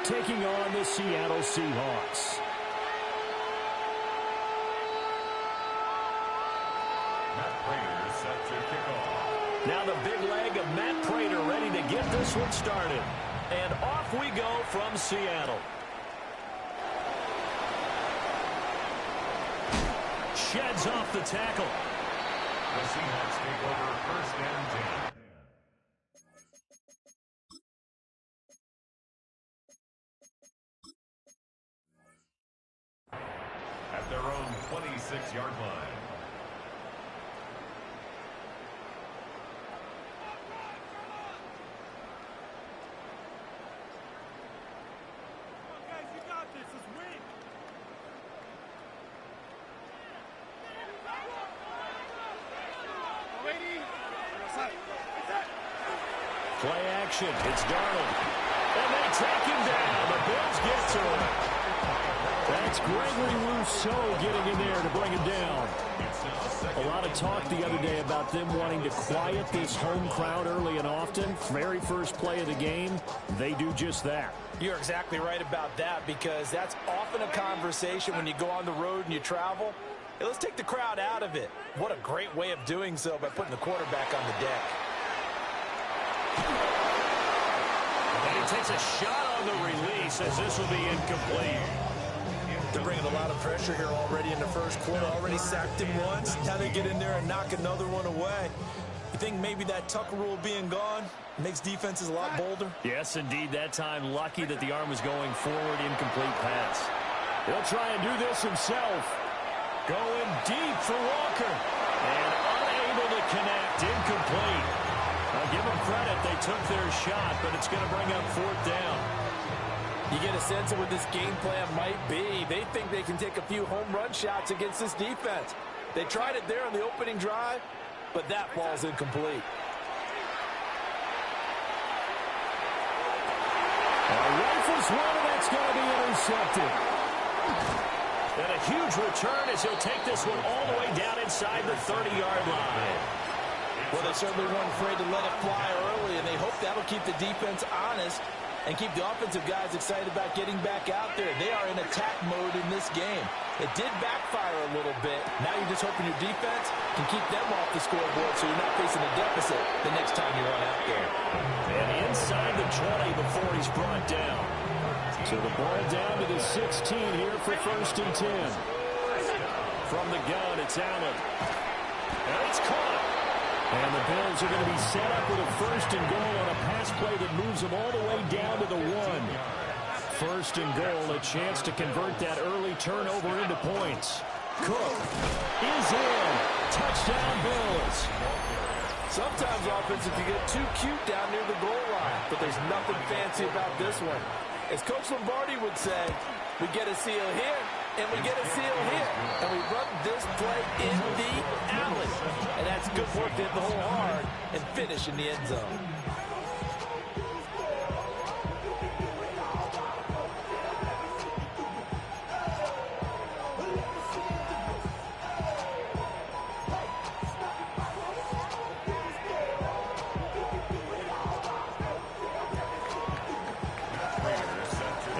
taking on the Seattle Seahawks. Matt Prater set to kick off. Now the big leg of Matt Prater ready to get this one started. And off we go from Seattle. Sheds off the tackle. The Seahawks take over first and 10. At their own 26-yard line. Guys, you got this. It's weak. Play action. It's Darnold. And they take him down. The Bills get to him. That's Gregory Rousseau getting in there to bring him down. A lot of talk the other day about them wanting to quiet this home crowd early and often. Very first play of the game, they do just that. You're exactly right about that, because that's often a conversation when you go on the road and you travel. Hey, let's take the crowd out of it. What a great way of doing so by putting the quarterback on the deck. And he takes a shot on the release as this will be incomplete. They're bringing a lot of pressure here already in the first quarter. Already sacked him once. Now they get in there and knock another one away. You think maybe that Tucker rule being gone makes defenses a lot bolder? Yes, indeed. That time, lucky that the arm was going forward. Incomplete pass. He'll try and do this himself. Going deep for Walker. And unable to connect. Incomplete. I'll give them credit. They took their shot, but it's going to bring up fourth down. You get a sense of what this game plan might be. They think they can take a few home run shots against this defense. They tried it there on the opening drive, but that ball's incomplete. Rifles one, and that's going to be intercepted. And a huge return as he'll take this one all the way down inside the 30-yard line. Well, they certainly weren't afraid to let it fly early, and they hope that'll keep the defense honest and keep the offensive guys excited about getting back out there. They are in attack mode in this game. It did backfire a little bit. Now you're just hoping your defense can keep them off the scoreboard so you're not facing a deficit the next time you run out there. And inside the 20 before he's brought down. So the ball down to the 16 here for first and 10. From the gun, it's Allen. And it's caught. And the Bills are going to be set up with a first and goal on a pass play that moves them all the way down to the 1. First and goal, a chance to convert that early turnover into points. Cook is in. Touchdown, Bills. Sometimes offenses can get too cute down near the goal line, but there's nothing fancy about this one. As Coach Lombardi would say, we get a seal here, and we get a seal here, and we run this play in the alley. And that's good work to hit the hole hard and finish in the end zone.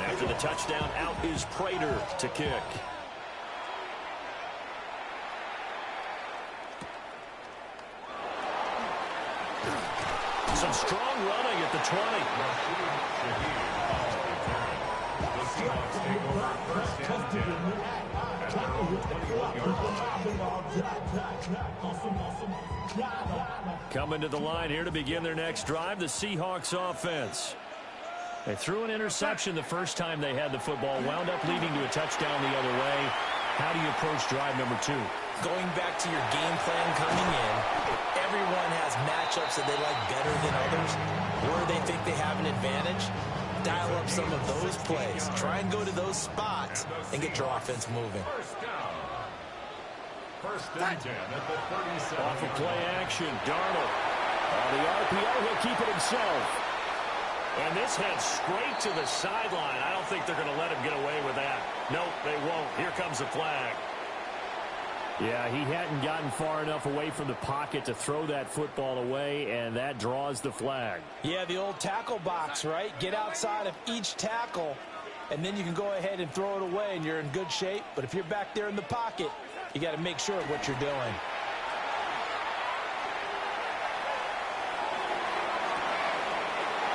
After the touchdown, out is Prater to kick. Some strong running at the 20. The Seahawks take over first and 10 at their own 21-yard line. Coming to the line here to begin their next drive, the Seahawks offense. They threw an interception the first time they had the football, wound up leading to a touchdown the other way. How do you approach drive number 2? Going back to your game plan coming in, everyone has matchups that they like better than others, where they think they have an advantage. Dial up some of those plays. Try and go to those spots and get your offense moving. First and 10 at the 37. Off of play action, Darnold. On the RPO, he'll keep it himself. And this heads straight to the sideline. I don't think they're going to let him get away with that. Nope, they won't. Here comes the flag. Yeah, he hadn't gotten far enough away from the pocket to throw that football away, and that draws the flag. Yeah, the old tackle box, right? Get outside of each tackle, and then you can go ahead and throw it away, and you're in good shape. But if you're back there in the pocket, you got to make sure of what you're doing.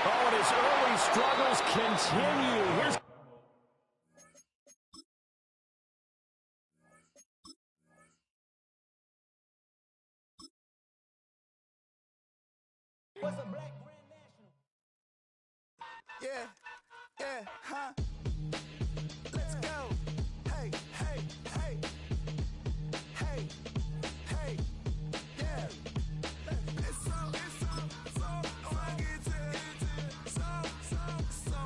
Oh, and his early struggles continue. Here's What's a black grand national? Yeah, huh? Let's go. Hey, hey, hey. Hey, hey, yeah. It's so right. It's so right. It's so right. It's so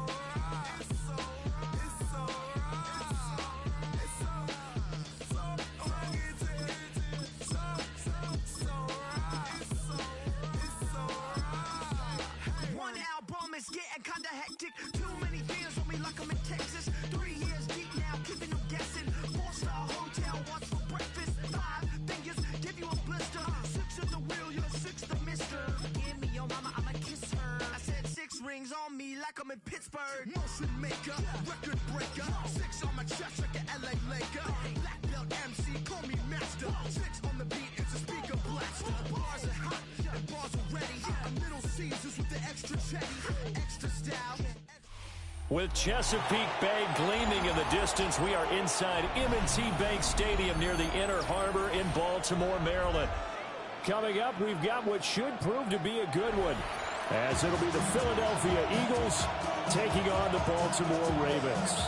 One album is getting kinda hectic. Too many fans on me like I'm in Texas. 3 years deep now, keeping them guessing. 4-star hotel, what's for breakfast? 5 fingers, give you a blister. 6 at the wheel, you're 6 the mister. Give me your mama, I'ma kiss her. I said 6 rings on me like I'm in Pittsburgh. Motion maker, record breaker. 6 on my chest like an LA Laker. Black belt MC, call me master. 6 on the beat, it's a speaker blaster. Bars are hot, and bars are ready. A Little Caesars with the extra chetty, extra style. with Chesapeake Bay gleaming in the distance, we are inside M&T Bank Stadium near the Inner Harbor in Baltimore, Maryland. Coming up, we've got what should prove to be a good one, as it'll be the Philadelphia Eagles taking on the Baltimore Ravens.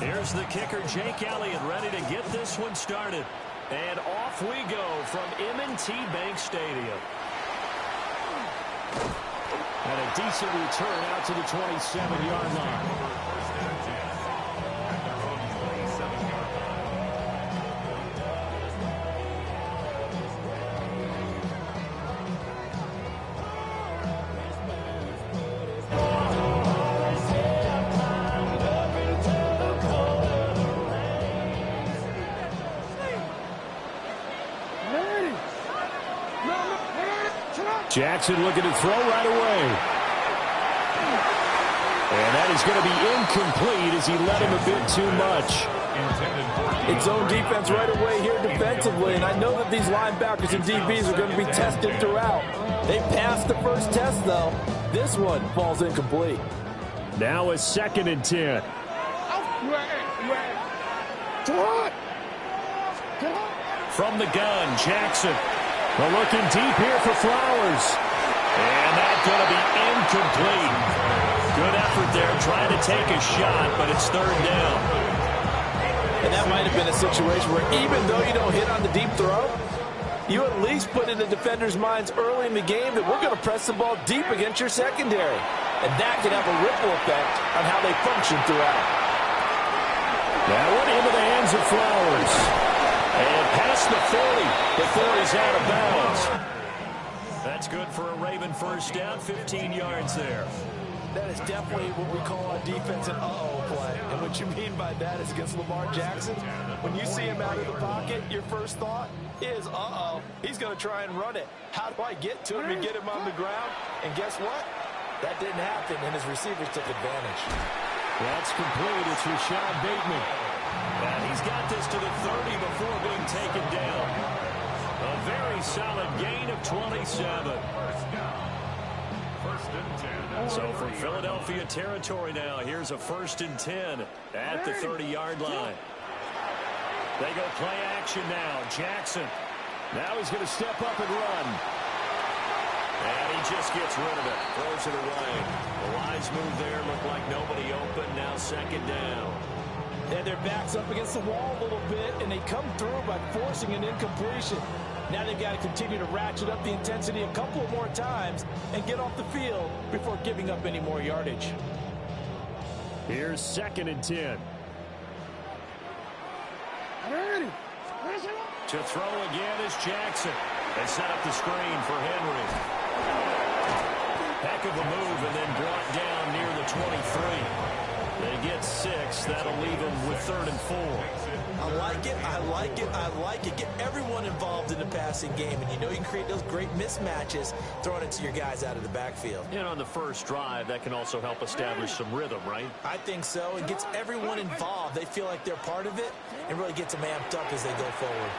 Here's the kicker, Jake Elliott, ready to get this one started. And off we go from M&T Bank Stadium. And a decent return out to the 27-yard line. Jackson looking to throw right away. And that is going to be incomplete as he led him a bit too much. It's zone defense right away here defensively, and I know that these linebackers and DBs are going to be tested throughout. They passed the first test, though. This one falls incomplete. Now a 2nd and 10. From the gun, Jackson. But looking deep here for Flowers. And that's going to be incomplete. Good effort there, trying to take a shot, but it's 3rd down. And that might have been a situation where even though you don't hit on the deep throw, you at least put in the defender's minds early in the game that we're going to press the ball deep against your secondary. And that can have a ripple effect on how they function throughout. That one into the hands of Flowers. And past the 40 before he's out of bounds. That's good for a Raven first down, 15 yards there. That is definitely what we call on defense an uh-oh play. And what you mean by that is against Lamar Jackson, when you see him out of the pocket, your first thought is, uh-oh, he's going to try and run it. How do I get to him and get him on the ground? And guess what? That didn't happen, and his receivers took advantage. That's complete. It's Rashad Bateman. And he's got this to the 30 before being taken down. A very solid gain of 27. So from Philadelphia territory now, here's a 1st and 10 at the 30-yard line. They go play action now. Jackson. Now he's going to step up and run. And he just gets rid of it. Throws it away. The wise move there. Looked like nobody open. Now 2nd down. And their backs up against the wall a little bit, and they come through by forcing an incompletion. Now they've got to continue to ratchet up the intensity a couple more times and get off the field before giving up any more yardage. Here's 2nd and 10. To throw again is Jackson. They set up the screen for Henry. Heck of a move and then brought down near the 23. They get 6. That'll leave them with 3rd and 4. I like it, I like it, I like it. Get everyone involved in the passing game, and you know you can create those great mismatches throwing it to your guys out of the backfield. And on the first drive, that can also help establish some rhythm, right? I think so. It gets everyone involved. They feel like they're part of it and really gets them amped up as they go forward.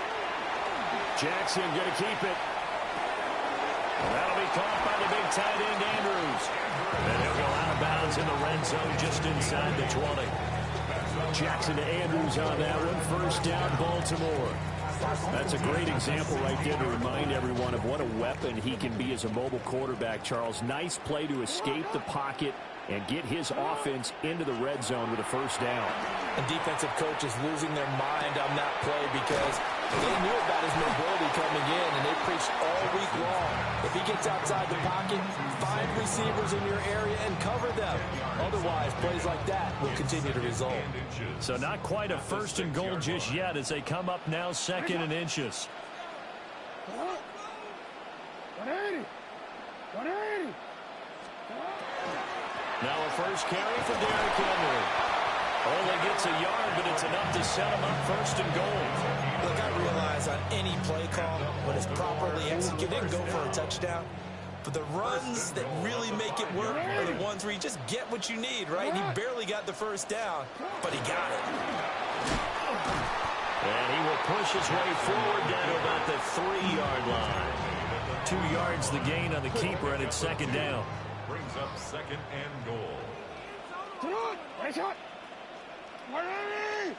Jackson going to keep it. That'll be caught by the big tight end, Andrews. And he'll go out of bounds in the red zone just inside the 20. Jackson to Andrews on that one. First down, Baltimore. That's a great example right there to remind everyone of what a weapon he can be as a mobile quarterback, Charles. Nice play to escape the pocket and get his offense into the red zone with a first down. And defensive coaches losing their mind on that play because they knew about his mobility coming in, and they preached all week long. If he gets outside the pocket, find receivers in your area and cover them. Otherwise, plays like that will continue to result. So not quite a 1st and goal just yet as they come up now 2nd and inches. 180. 180. Now a first carry for Derrick Henry. Only gets a yard, but it's enough to set him up 1st and goal. Look, I realize on any play call, when it's properly executed, it can go for a touchdown. But the runs that really make it work are the ones where you just get what you need, right? He barely got the first down, but he got it. And he will push his way forward down to about the 3-yard line. 2 yards the gain on the keeper, and it's 2nd down. Brings up 2nd and goal. Nice shot. 180.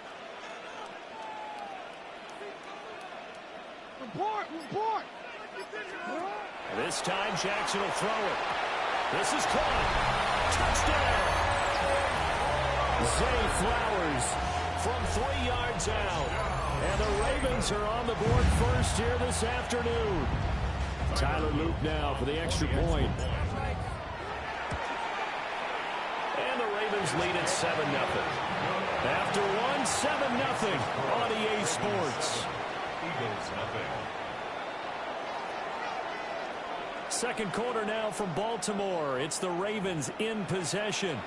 Report. This time Jackson will throw it. This is caught. Touchdown. Zay Flowers from 3 yards out. And the Ravens are on the board first here this afternoon. Tyler Luke now for the extra point. And the Ravens lead at 7-0. After one, 7-0 on EA Sports. Eagles nothing. Second quarter now from Baltimore. It's the Ravens in possession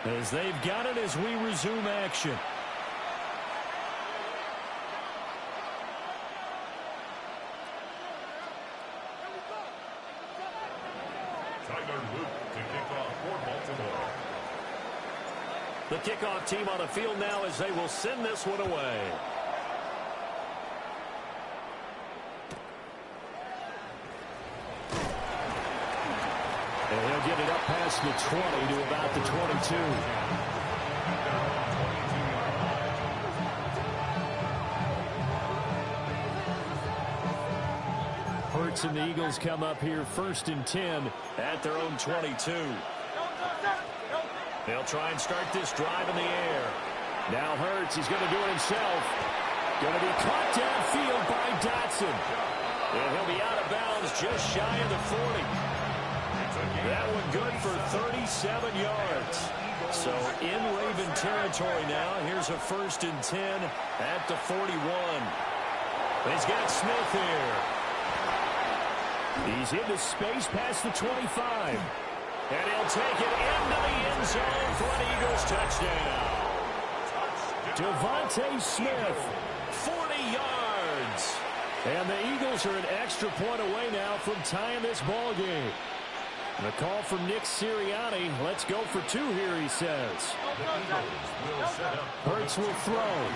as they've got it as we resume action. Tyler Luke to kick off for Baltimore. The kickoff team on the field now as they will send this one away. And he'll get it up past the 20 to about the 22. Hurts and the Eagles come up here 1st and 10 at their own 22. They'll try and start this drive in the air. Now Hurts, he's going to do it himself. Going to be caught downfield by Dotson. And he'll be out of bounds just shy of the 40. That one good for 37 yards. So in Raven territory now. Here's a 1st and 10 at the 41. He's got Smith here. He's into space past the 25. And he'll take it into the end zone for an Eagles touchdown. Devontae Smith, 40 yards. And the Eagles are an extra point away now from tying this ball game. The call from Nick Sirianni. Let's go for 2 here, he says. Hurts will throw.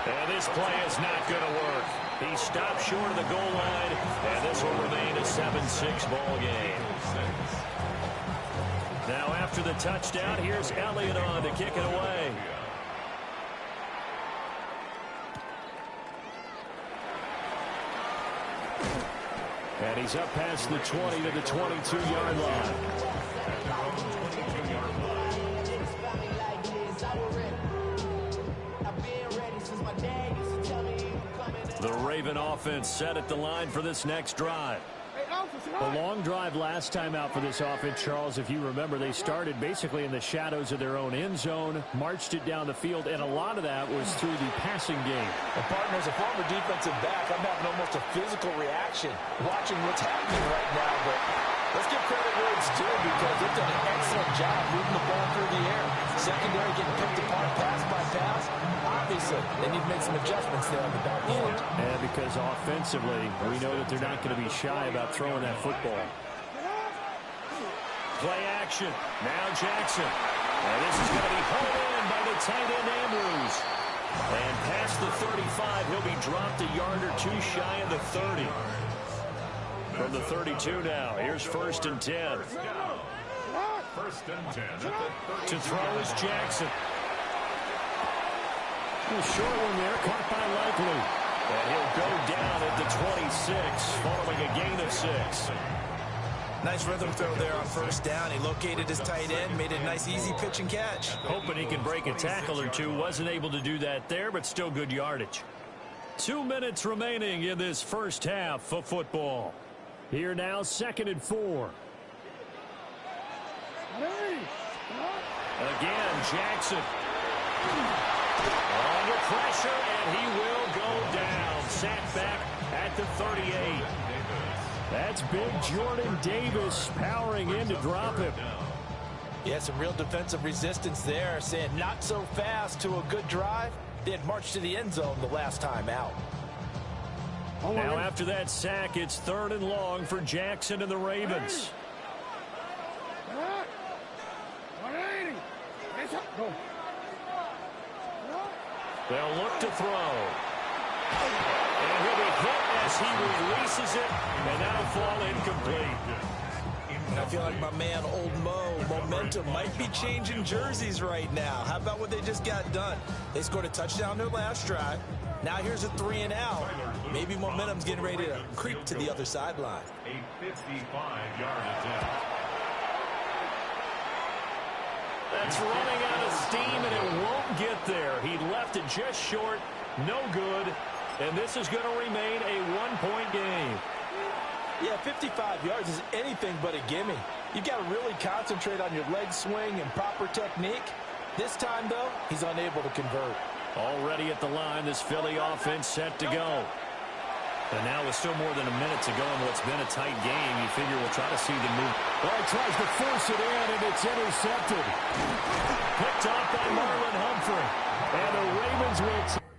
And this play is not going to work. He stopped short of the goal line, and this will remain a 7-6 ball game. Now after the touchdown, here's Elliott on to kick it away. And he's up past the 20 to the 22-yard line. The Raven offense set at the line for this next drive. Hey, A long drive last time out for this offense, Charles. If you remember, they started basically in the shadows of their own end zone, marched it down the field, and a lot of that was through the passing game. And partner, as a former defensive back, I'm having almost a physical reaction watching what's happening right now. But let's give credit where it's due because they've done an excellent job moving the ball through the air. Secondary getting picked apart pass by pass. Obviously, they need to make some adjustments there on the back end. And because offensively, we know that they're not going to be shy about throwing that football. Play action. Now Jackson. And this is going to be hauled in by the tight end Andrews. And past the 35, he'll be dropped a yard or two shy of the 30. From the 32 now, here's 1st and 10. First and 10 at the 32. To throw is Jackson. A short one there, caught by Likely. And he'll go down at the 26, following a gain of 6. Nice rhythm throw there on 1st down. He located his tight end, made a nice easy pitch and catch. Hoping he can break a tackle or two. Wasn't able to do that there, but still good yardage. 2 minutes remaining in this first half of football. Here now, 2nd and 4. Again, Jackson. Under pressure, and he will go down. Sacked back at the 38. That's big Jordan Davis powering in to drop him. Yeah, some real defensive resistance there, saying not so fast to a good drive. They had marched to the end zone the last time out. Now after that sack, it's 3rd and long for Jackson and the Ravens. They'll look to throw. And he'll be hit as he releases it, and that'll fall incomplete. And I feel like my man, Old Mo, momentum might be changing jerseys right now. How about what they just got done? They scored a touchdown their last drive. Now here's a 3 and out. Maybe momentum's getting ready to creep to the other sideline. A 55-yard attempt. That's running out of steam, and it won't get there. He left it just short. No good. And this is going to remain a 1-point game. Yeah, 55 yards is anything but a gimme. You've got to really concentrate on your leg swing and proper technique. This time, though, he's unable to convert. Already at the line, this Philly offense set to go. And now with still more than a minute to go in what's been a tight game, you figure we'll try to see them move. Well, he tries to force it in, and it's intercepted. Picked off by Marlon Humphrey. And the Ravens will